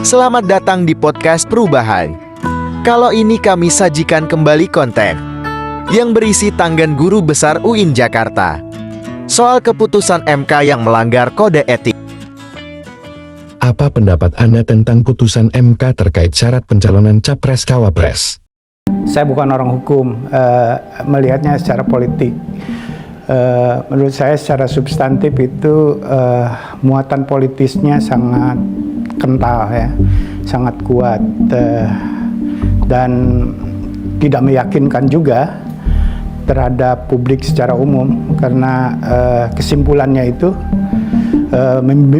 Selamat datang di podcast Perubahan. Kalau ini kami sajikan kembali konten yang berisi tanggan guru besar UIN Jakarta soal keputusan MK yang melanggar kode etik. Apa pendapat Anda tentang putusan MK terkait syarat pencalonan Capres-Cawapres? Saya bukan orang hukum, melihatnya secara politik. Menurut saya secara substantif itu muatan politisnya sangat kental ya, sangat kuat dan tidak meyakinkan juga terhadap publik secara umum karena kesimpulannya itu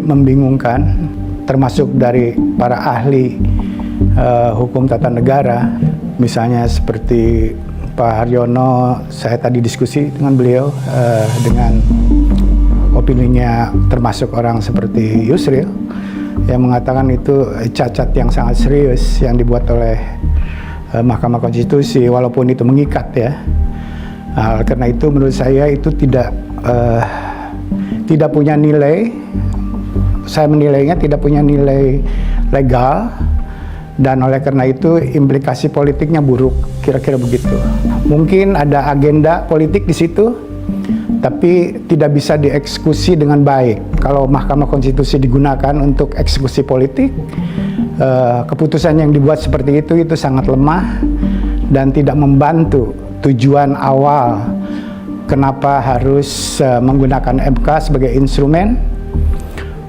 membingungkan, termasuk dari para ahli hukum tata negara, misalnya seperti Pak Haryono. Saya tadi diskusi dengan beliau dengan opininya termasuk orang seperti Yusril yang mengatakan itu cacat yang sangat serius yang dibuat oleh Mahkamah Konstitusi, walaupun itu mengikat ya. Karena itu menurut saya itu tidak punya nilai. Saya menilainya tidak punya nilai legal, dan oleh karena itu implikasi politiknya buruk, kira-kira begitu. Mungkin ada agenda politik di situ, tapi tidak bisa dieksekusi dengan baik. Kalau Mahkamah Konstitusi digunakan untuk eksekusi politik, keputusan yang dibuat seperti itu sangat lemah dan tidak membantu tujuan awal kenapa harus menggunakan MK sebagai instrumen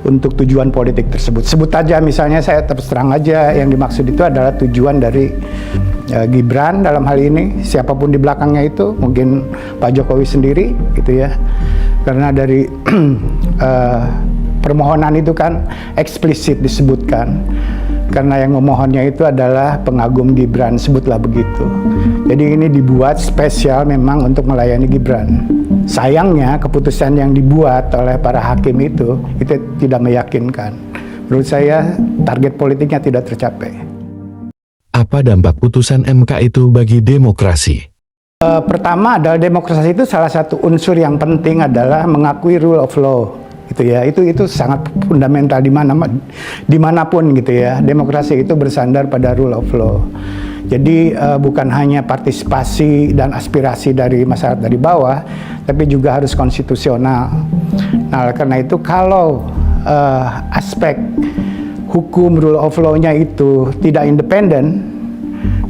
untuk tujuan politik tersebut. Sebut aja misalnya, saya terus terang aja, yang dimaksud itu adalah tujuan dari Gibran dalam hal ini, siapapun di belakangnya itu, mungkin Pak Jokowi sendiri gitu ya. Karena dari permohonan itu kan eksplisit disebutkan, karena yang memohonnya itu adalah pengagum Gibran, sebutlah begitu. Jadi ini dibuat spesial memang untuk melayani Gibran. Sayangnya keputusan yang dibuat oleh para hakim itu tidak meyakinkan. Menurut saya target politiknya tidak tercapai. Apa dampak putusan MK itu bagi demokrasi? Pertama adalah demokrasi itu salah satu unsur yang penting adalah mengakui rule of law. Gitu ya, itu sangat fundamental dimanapun gitu ya. Demokrasi itu bersandar pada rule of law. Jadi bukan hanya partisipasi dan aspirasi dari masyarakat dari bawah, tapi juga harus konstitusional. Nah, karena itu kalau aspek hukum rule of law-nya itu tidak independen,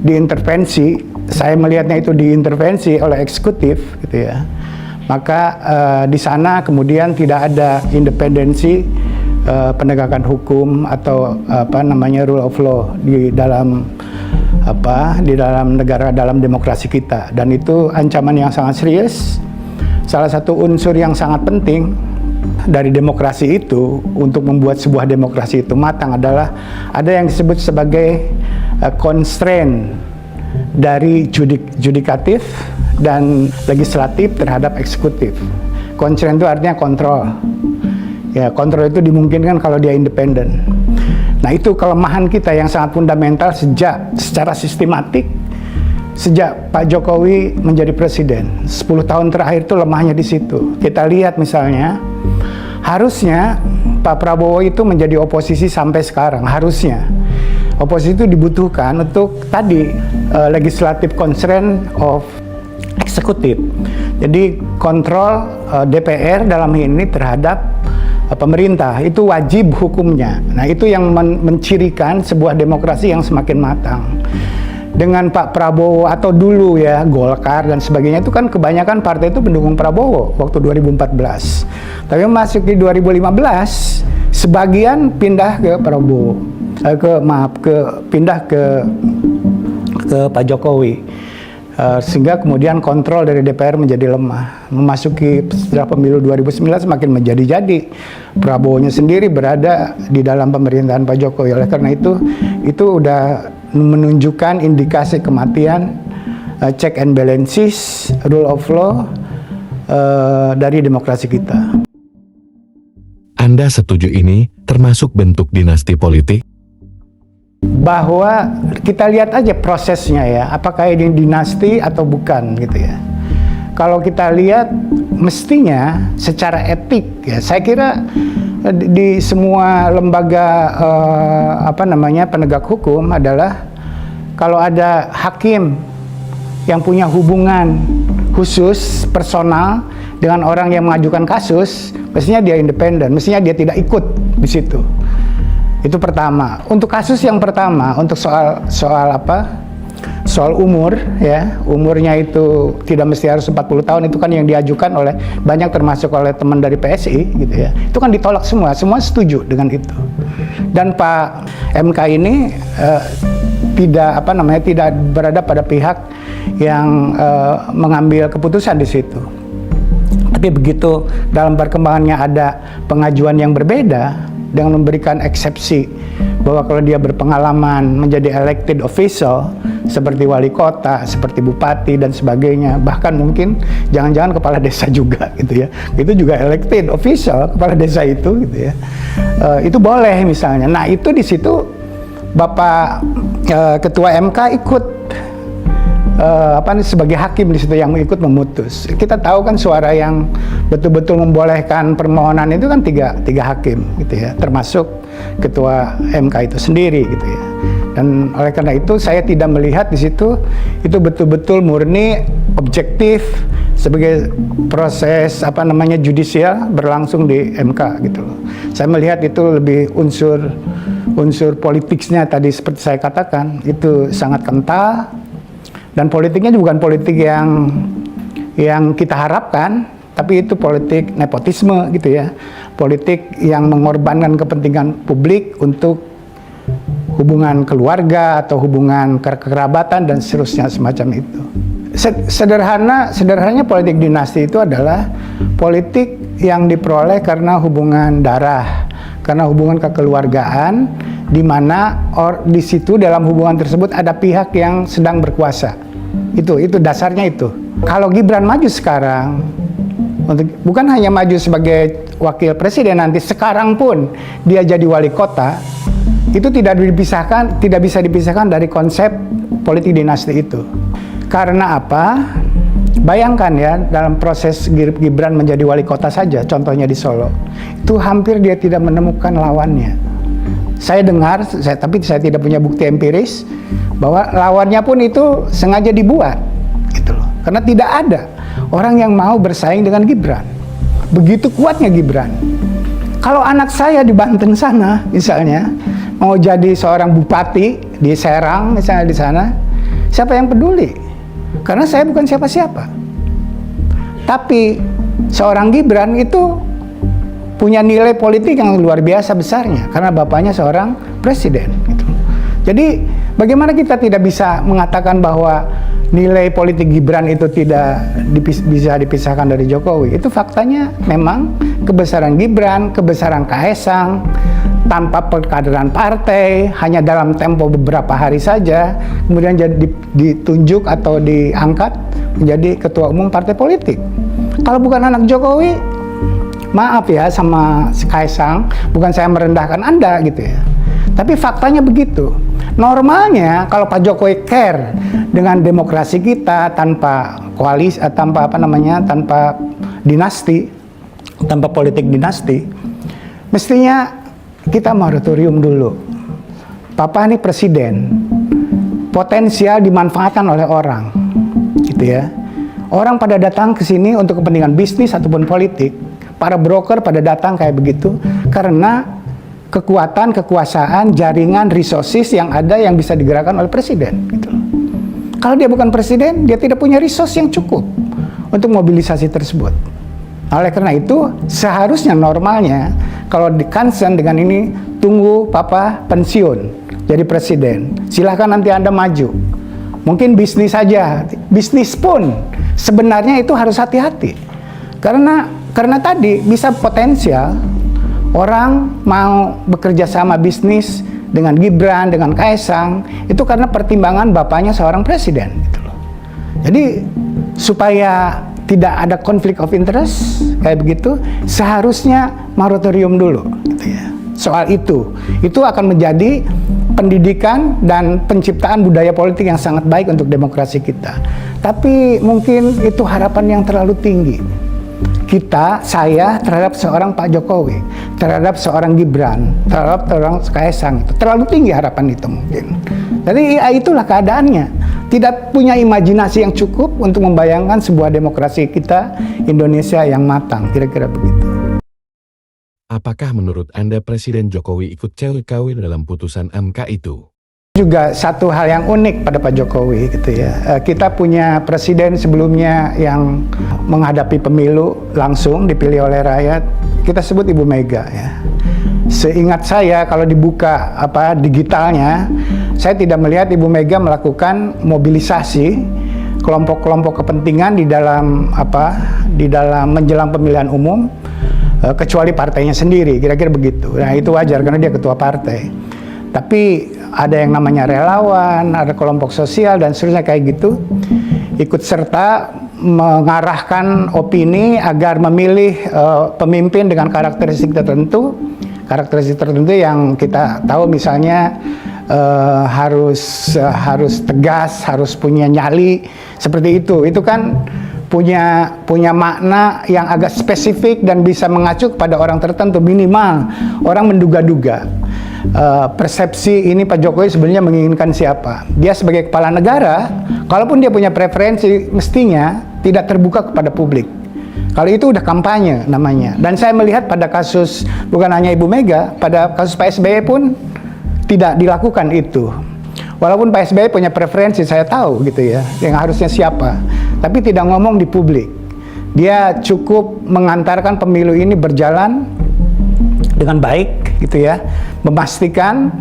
diintervensi, saya melihatnya itu diintervensi oleh eksekutif gitu ya. Maka di sana kemudian tidak ada independensi penegakan hukum atau rule of law di dalam negara, dalam demokrasi kita, dan itu ancaman yang sangat serius. Salah satu unsur yang sangat penting dari demokrasi itu untuk membuat sebuah demokrasi itu matang adalah ada yang disebut sebagai constraint dari judikatif dan legislatif terhadap eksekutif. Constraint itu artinya kontrol. Ya, kontrol itu dimungkinkan kalau dia independen. Nah, itu kelemahan kita yang sangat fundamental secara sistematik sejak Pak Jokowi menjadi presiden. 10 tahun terakhir itu lemahnya di situ. Kita lihat misalnya, harusnya Pak Prabowo itu menjadi oposisi sampai sekarang, harusnya. Oposisi itu dibutuhkan untuk tadi legislative constraint of eksekutif. Jadi kontrol DPR dalam ini terhadap pemerintah itu wajib hukumnya. Nah, itu yang mencirikan sebuah demokrasi yang semakin matang. Dengan Pak Prabowo atau dulu ya Golkar dan sebagainya, itu kan kebanyakan partai itu pendukung Prabowo waktu 2014. Tapi masuk di 2015 sebagian pindah ke Prabowo, pindah ke Pak Jokowi. Sehingga kemudian kontrol dari DPR menjadi lemah. Memasuki setelah pemilu 2019 semakin menjadi-jadi. Prabowo-nya sendiri berada di dalam pemerintahan Pak Jokowi. Oleh karena itu udah menunjukkan indikasi kematian check and balances, rule of law dari demokrasi kita. Anda setuju ini termasuk bentuk dinasti politik? Bahwa kita lihat aja prosesnya ya, apakah ini dinasti atau bukan gitu ya. Kalau kita lihat mestinya secara etik ya, saya kira di semua lembaga penegak hukum adalah kalau ada hakim yang punya hubungan khusus personal dengan orang yang mengajukan kasus, mestinya dia independen, mestinya dia tidak ikut di situ. Itu pertama. Untuk kasus yang pertama, untuk soal umur, ya, umurnya itu tidak mesti harus 40 tahun, itu kan yang diajukan oleh banyak, termasuk oleh teman dari PSI gitu ya. Itu kan ditolak semua setuju dengan itu. Dan Pak MK ini tidak berada pada pihak yang mengambil keputusan di situ. Tapi begitu dalam perkembangannya ada pengajuan yang berbeda dengan memberikan eksepsi bahwa kalau dia berpengalaman menjadi elected official seperti wali kota, seperti bupati dan sebagainya, bahkan mungkin jangan-jangan kepala desa juga gitu ya, itu juga elected official, kepala desa itu gitu ya, itu boleh misalnya. Nah itu di situ Bapak Ketua MK ikut sebagai hakim di situ yang ikut memutus. Kita tahu kan suara yang betul-betul membolehkan permohonan itu kan tiga hakim gitu ya, termasuk Ketua MK itu sendiri gitu ya. Dan oleh karena itu saya tidak melihat di situ itu betul-betul murni objektif sebagai proses judicial berlangsung di MK gitu loh. Saya melihat itu lebih unsur politiknya tadi seperti saya katakan itu sangat kental. Dan politiknya juga bukan politik yang kita harapkan, tapi itu politik nepotisme gitu ya. Politik yang mengorbankan kepentingan publik untuk hubungan keluarga atau hubungan kekerabatan dan seterusnya semacam itu. Sederhananya politik dinasti itu adalah politik yang diperoleh karena hubungan darah, karena hubungan kekeluargaan, di mana di situ dalam hubungan tersebut ada pihak yang sedang berkuasa. Itu dasarnya itu. Kalau Gibran maju sekarang, bukan hanya maju sebagai wakil presiden, nanti sekarang pun dia jadi wali kota, itu tidak bisa dipisahkan dari konsep politik dinasti itu. Karena apa? Bayangkan ya, dalam proses Gibran menjadi wali kota saja, contohnya di Solo, itu hampir dia tidak menemukan lawannya. Saya dengar, tapi saya tidak punya bukti empiris bahwa lawannya pun itu sengaja dibuat, gitu loh. Karena tidak ada orang yang mau bersaing dengan Gibran. Begitu kuatnya Gibran. Kalau anak saya di Banten sana, misalnya mau jadi seorang bupati di Serang, misalnya di sana, siapa yang peduli? Karena saya bukan siapa-siapa. Tapi seorang Gibran itu punya nilai politik yang luar biasa besarnya karena bapaknya seorang presiden gitu. Jadi bagaimana kita tidak bisa mengatakan bahwa nilai politik Gibran itu tidak bisa dipisahkan dari Jokowi? Itu faktanya memang kebesaran Gibran, kebesaran Kaesang tanpa perkaderan partai, hanya dalam tempo beberapa hari saja kemudian jadi ditunjuk atau diangkat menjadi ketua umum partai politik. Kalau bukan anak Jokowi, maaf ya sama Kaesang, bukan saya merendahkan Anda gitu ya. Tapi faktanya begitu. Normalnya kalau Pak Jokowi care dengan demokrasi kita tanpa koalisi, tanpa dinasti, tanpa politik dinasti, mestinya kita moratorium dulu. Papa ini presiden, potensial dimanfaatkan oleh orang, gitu ya. Orang pada datang ke sini untuk kepentingan bisnis ataupun politik. Para broker pada datang kayak begitu karena kekuasaan, jaringan, resources yang ada yang bisa digerakkan oleh presiden. Gitu. Kalau dia bukan presiden, dia tidak punya resource yang cukup untuk mobilisasi tersebut. Oleh karena itu, seharusnya normalnya kalau di concern dengan ini, tunggu papa pensiun jadi presiden. Silahkan nanti Anda maju. Mungkin bisnis saja, bisnis pun sebenarnya itu harus hati-hati. Karena tadi bisa potensial orang mau bekerja sama bisnis dengan Gibran, dengan Kaesang, itu karena pertimbangan bapaknya seorang presiden. Gitu loh. Jadi supaya tidak ada konflik of interest kayak begitu, seharusnya moratorium dulu. Gitu ya. Soal itu akan menjadi pendidikan dan penciptaan budaya politik yang sangat baik untuk demokrasi kita. Tapi mungkin itu harapan yang terlalu tinggi. saya terhadap seorang Pak Jokowi, terhadap seorang Gibran, terhadap seorang Kaisang itu terlalu tinggi harapan itu mungkin. Jadi ya itulah keadaannya. Tidak punya imajinasi yang cukup untuk membayangkan sebuah demokrasi kita Indonesia yang matang, kira-kira begitu. Apakah menurut Anda Presiden Jokowi ikut cawe-cawe dalam putusan MK itu? Juga satu hal yang unik pada Pak Jokowi gitu ya. Kita punya presiden sebelumnya yang menghadapi pemilu langsung dipilih oleh rakyat. Kita sebut Ibu Mega ya. Seingat saya kalau dibuka digitalnya, saya tidak melihat Ibu Mega melakukan mobilisasi kelompok-kelompok kepentingan di dalam menjelang pemilihan umum kecuali partainya sendiri, kira-kira begitu. Nah, itu wajar karena dia ketua partai. Tapi ada yang namanya relawan, ada kelompok sosial dan seterusnya kayak gitu, ikut serta mengarahkan opini agar memilih pemimpin dengan karakteristik tertentu yang kita tahu misalnya harus tegas, harus punya nyali, seperti itu. Itu kan punya makna yang agak spesifik dan bisa mengacu pada orang tertentu, minimal orang menduga-duga. Persepsi ini Pak Jokowi sebenarnya menginginkan siapa. Dia sebagai kepala negara, kalaupun dia punya preferensi, mestinya tidak terbuka kepada publik. Kalau itu udah kampanye namanya. Dan saya melihat pada kasus, bukan hanya Ibu Mega, pada kasus Pak SBY pun tidak dilakukan itu. Walaupun Pak SBY punya preferensi, saya tahu gitu ya, yang harusnya siapa. Tapi tidak ngomong di publik. Dia cukup mengantarkan pemilu ini berjalan dengan baik gitu ya, memastikan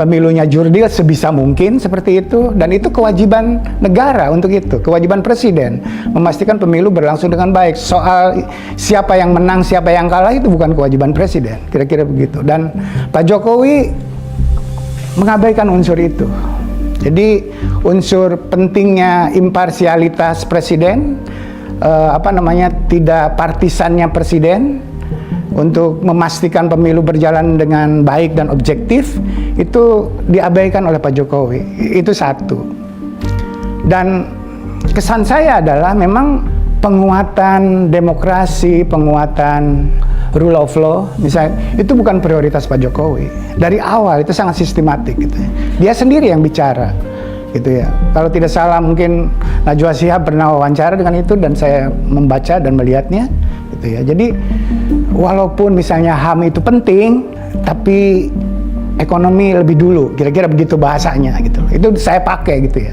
pemilunya jurdil sebisa mungkin seperti itu, dan itu kewajiban negara untuk itu, kewajiban presiden memastikan pemilu berlangsung dengan baik. Soal siapa yang menang, siapa yang kalah itu bukan kewajiban presiden, kira-kira begitu. Dan Pak Jokowi mengabaikan unsur itu. Jadi unsur pentingnya imparsialitas presiden, tidak partisannya presiden untuk memastikan pemilu berjalan dengan baik dan objektif, itu diabaikan oleh Pak Jokowi. Itu satu. Dan kesan saya adalah memang penguatan demokrasi, penguatan rule of law, misalnya, itu bukan prioritas Pak Jokowi. Dari awal itu sangat sistematik gitu. Dia sendiri yang bicara gitu ya. Kalau tidak salah mungkin Najwa Shihab pernah wawancara dengan itu dan saya membaca dan melihatnya gitu ya. Jadi walaupun misalnya HAM itu penting, tapi ekonomi lebih dulu, kira-kira begitu bahasanya gitu. Itu saya pakai gitu ya.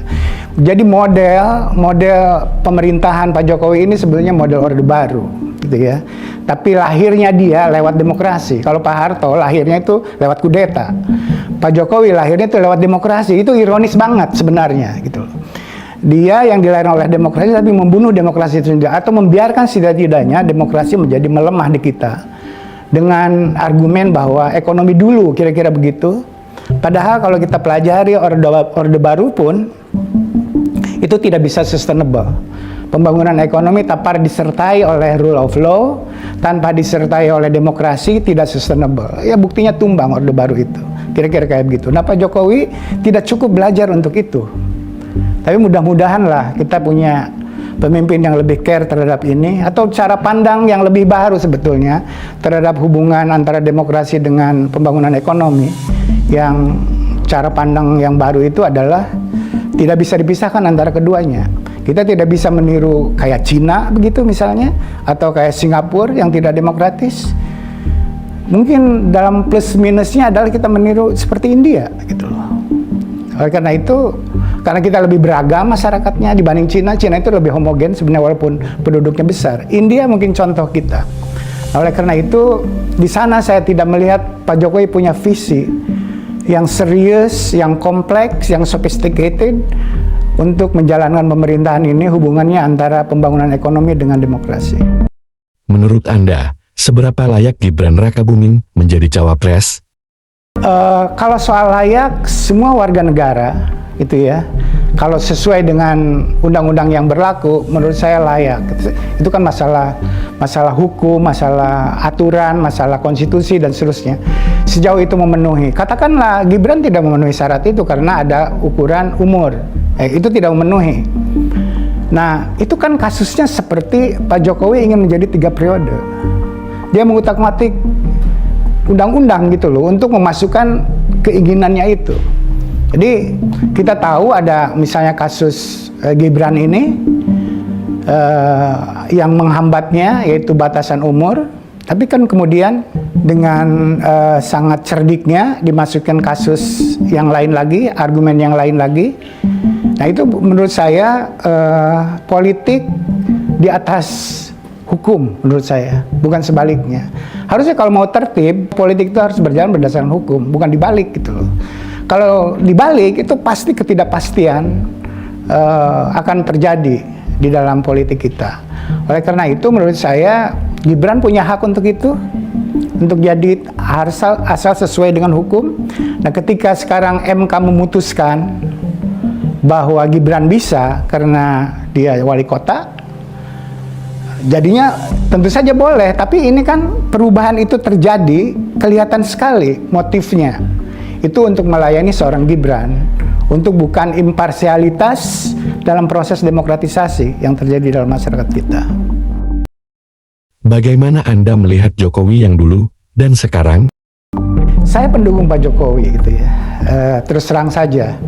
Jadi model pemerintahan Pak Jokowi ini sebenarnya model Orde Baru gitu ya. Tapi lahirnya dia lewat demokrasi. Kalau Pak Harto lahirnya itu lewat kudeta. Pak Jokowi lahirnya itu lewat demokrasi. Itu ironis banget sebenarnya gitu. Dia yang dilahirkan oleh demokrasi tapi membunuh demokrasi itu sendiri, atau membiarkan setidak-tidaknya demokrasi menjadi melemah di kita dengan argumen bahwa ekonomi dulu, kira-kira begitu. Padahal kalau kita pelajari Orde Baru pun itu tidak bisa sustainable. Pembangunan ekonomi tanpa disertai oleh rule of law, tanpa disertai oleh demokrasi, tidak sustainable. Ya buktinya tumbang Orde Baru itu, kira-kira kayak begitu. Nah, Pak Jokowi tidak cukup belajar untuk itu. Tapi mudah-mudahan lah kita punya pemimpin yang lebih care terhadap ini, atau cara pandang yang lebih baru sebetulnya terhadap hubungan antara demokrasi dengan pembangunan ekonomi. Yang cara pandang yang baru itu adalah tidak bisa dipisahkan antara keduanya. Kita tidak bisa meniru kayak Cina begitu misalnya, atau kayak Singapura yang tidak demokratis. Mungkin dalam plus minusnya adalah kita meniru seperti India gitu loh. Oleh karena itu, karena kita lebih beragam masyarakatnya dibanding Cina itu lebih homogen sebenarnya walaupun penduduknya besar. India mungkin contoh kita. Oleh karena itu, di sana saya tidak melihat Pak Jokowi punya visi yang serius, yang kompleks, yang sophisticated untuk menjalankan pemerintahan ini, hubungannya antara pembangunan ekonomi dengan demokrasi. Menurut Anda, seberapa layak Gibran Rakabuming menjadi cawapres? Kalau soal layak, semua warga negara itu ya, kalau sesuai dengan undang-undang yang berlaku, menurut saya layak. Itu kan masalah hukum, masalah aturan, masalah konstitusi dan seterusnya. Sejauh itu memenuhi. Katakanlah Gibran tidak memenuhi syarat itu karena ada ukuran umur, itu tidak memenuhi. Nah, itu kan kasusnya seperti Pak Jokowi ingin menjadi 3 periode. Dia mengutak-ngatik undang-undang gitu loh untuk memasukkan keinginannya itu. Jadi kita tahu ada misalnya kasus Gibran ini yang menghambatnya yaitu batasan umur, tapi kan kemudian dengan sangat cerdiknya dimasukkan kasus yang lain lagi, argumen yang lain lagi. Nah itu menurut saya politik di atas hukum menurut saya, bukan sebaliknya. Harusnya kalau mau tertib, politik itu harus berjalan berdasarkan hukum, bukan dibalik gitu loh. Kalau dibalik itu pasti ketidakpastian akan terjadi di dalam politik kita. Oleh karena itu menurut saya Gibran punya hak untuk itu, untuk jadi asal sesuai dengan hukum. Nah ketika sekarang MK memutuskan bahwa Gibran bisa karena dia wali kota, jadinya tentu saja boleh. Tapi ini kan perubahan itu terjadi, kelihatan sekali motifnya. Itu untuk melayani seorang Gibran, untuk bukan imparsialitas dalam proses demokratisasi yang terjadi dalam masyarakat kita. Bagaimana Anda melihat Jokowi yang dulu dan sekarang? Saya pendukung Pak Jokowi gitu ya. Terus terang saja.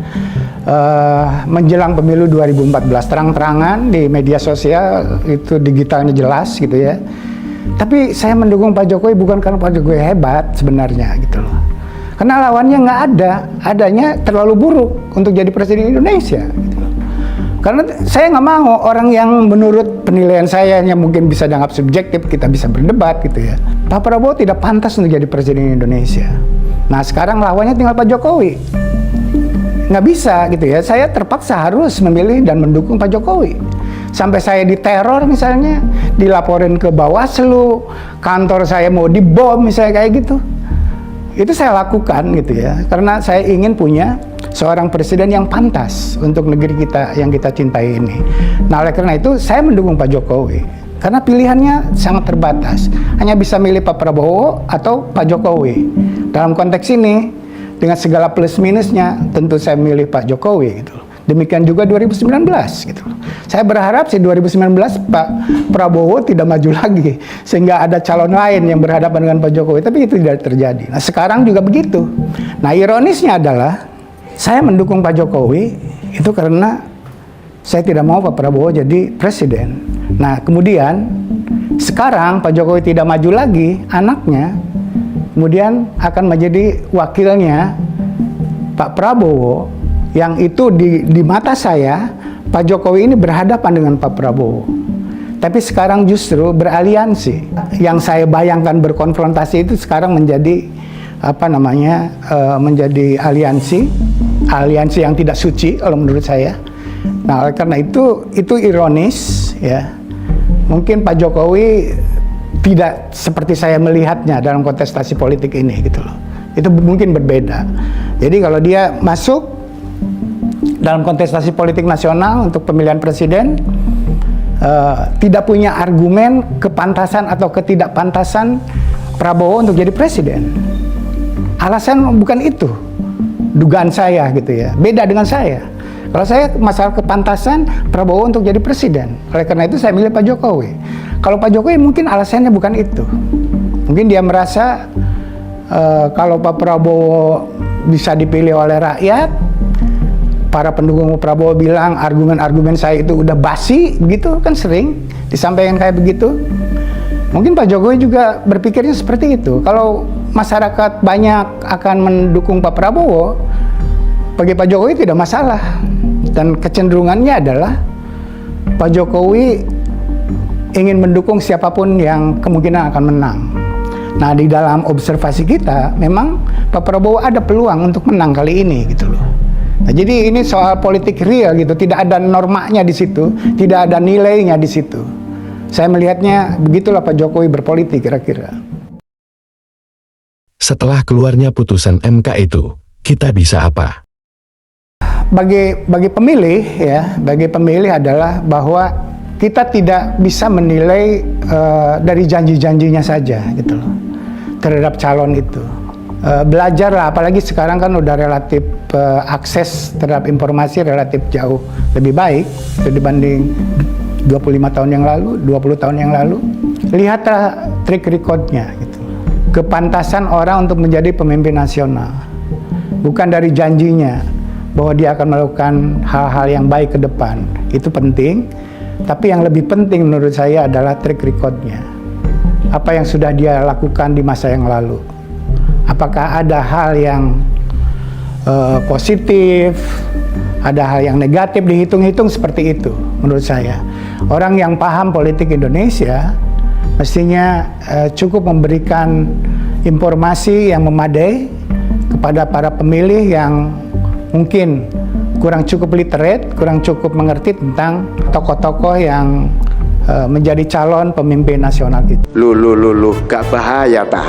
Menjelang pemilu 2014 terang-terangan di media sosial itu digitalnya jelas gitu ya. Tapi saya mendukung Pak Jokowi bukan karena Pak Jokowi hebat sebenarnya gitu loh. Karena lawannya nggak ada, adanya terlalu buruk untuk jadi presiden Indonesia. Gitu loh. Karena saya nggak mau orang yang menurut penilaian saya yang mungkin bisa dianggap subjektif, kita bisa berdebat gitu ya. Pak Prabowo tidak pantas untuk jadi presiden Indonesia. Nah sekarang lawannya tinggal Pak Jokowi. Nggak bisa gitu ya, saya terpaksa harus memilih dan mendukung Pak Jokowi. Sampai saya diteror misalnya, dilaporin ke Bawaslu, kantor saya mau dibom misalnya kayak gitu. Itu saya lakukan gitu ya, karena saya ingin punya seorang presiden yang pantas untuk negeri kita yang kita cintai ini. Nah oleh karena itu saya mendukung Pak Jokowi, karena pilihannya sangat terbatas. Hanya bisa milih Pak Prabowo atau Pak Jokowi. Dalam konteks ini, dengan segala plus minusnya, tentu saya milih Pak Jokowi gitu. Demikian juga 2019 gitu. Saya berharap 2019 Pak Prabowo tidak maju lagi sehingga ada calon lain yang berhadapan dengan Pak Jokowi, tapi itu tidak terjadi. Nah, sekarang juga begitu. Nah, ironisnya adalah saya mendukung Pak Jokowi itu karena saya tidak mau Pak Prabowo jadi presiden. Nah, kemudian sekarang Pak Jokowi tidak maju lagi, anaknya kemudian akan menjadi wakilnya Pak Prabowo, yang itu di mata saya Pak Jokowi ini berhadapan dengan Pak Prabowo. Tapi sekarang justru beraliansi. Yang saya bayangkan berkonfrontasi itu sekarang menjadi menjadi aliansi yang tidak suci kalau menurut saya. Nah, oleh karena itu ironis ya. Mungkin Pak Jokowi tidak seperti saya melihatnya dalam kontestasi politik ini gitu loh. Itu mungkin berbeda. Jadi kalau dia masuk dalam kontestasi politik nasional untuk pemilihan presiden, tidak punya argumen kepantasan atau ketidakpantasan Prabowo untuk jadi presiden. Alasan bukan itu, dugaan saya gitu ya. Beda dengan saya. Kalau saya masalah kepantasan Prabowo untuk jadi presiden. Oleh karena itu saya milih Pak Jokowi. Kalau Pak Jokowi mungkin alasannya bukan itu. Mungkin dia merasa kalau Pak Prabowo bisa dipilih oleh rakyat, para pendukung Prabowo bilang argumen-argumen saya itu udah basi, begitu kan sering disampaikan kayak begitu. Mungkin Pak Jokowi juga berpikirnya seperti itu. Kalau masyarakat banyak akan mendukung Pak Prabowo, bagi Pak Jokowi tidak masalah. Dan kecenderungannya adalah Pak Jokowi ingin mendukung siapapun yang kemungkinan akan menang. Nah, di dalam observasi kita, memang Pak Prabowo ada peluang untuk menang kali ini gitu loh. Nah, jadi ini soal politik real gitu, tidak ada normanya di situ, tidak ada nilainya di situ. Saya melihatnya begitulah Pak Jokowi berpolitik kira-kira. Setelah keluarnya putusan MK itu, kita bisa apa? Bagi pemilih ya, bagi pemilih adalah bahwa kita tidak bisa menilai dari janji-janjinya saja gitu loh terhadap calon itu. Belajarlah, apalagi sekarang kan udah relatif akses terhadap informasi relatif jauh lebih baik dibanding 25 tahun yang lalu, 20 tahun yang lalu. Lihatlah track record-nya gitu. Kepantasan orang untuk menjadi pemimpin nasional. Bukan dari janjinya bahwa dia akan melakukan hal-hal yang baik ke depan. Itu penting, tapi yang lebih penting menurut saya adalah track record-nya. Apa yang sudah dia lakukan di masa yang lalu. Apakah ada hal yang positif, ada hal yang negatif, dihitung-hitung seperti itu menurut saya. Orang yang paham politik Indonesia mestinya cukup memberikan informasi yang memadai kepada para pemilih yang mungkin kurang cukup literate, kurang cukup mengerti tentang tokoh-tokoh yang menjadi calon pemimpin nasional itu. Gak bahaya, tak?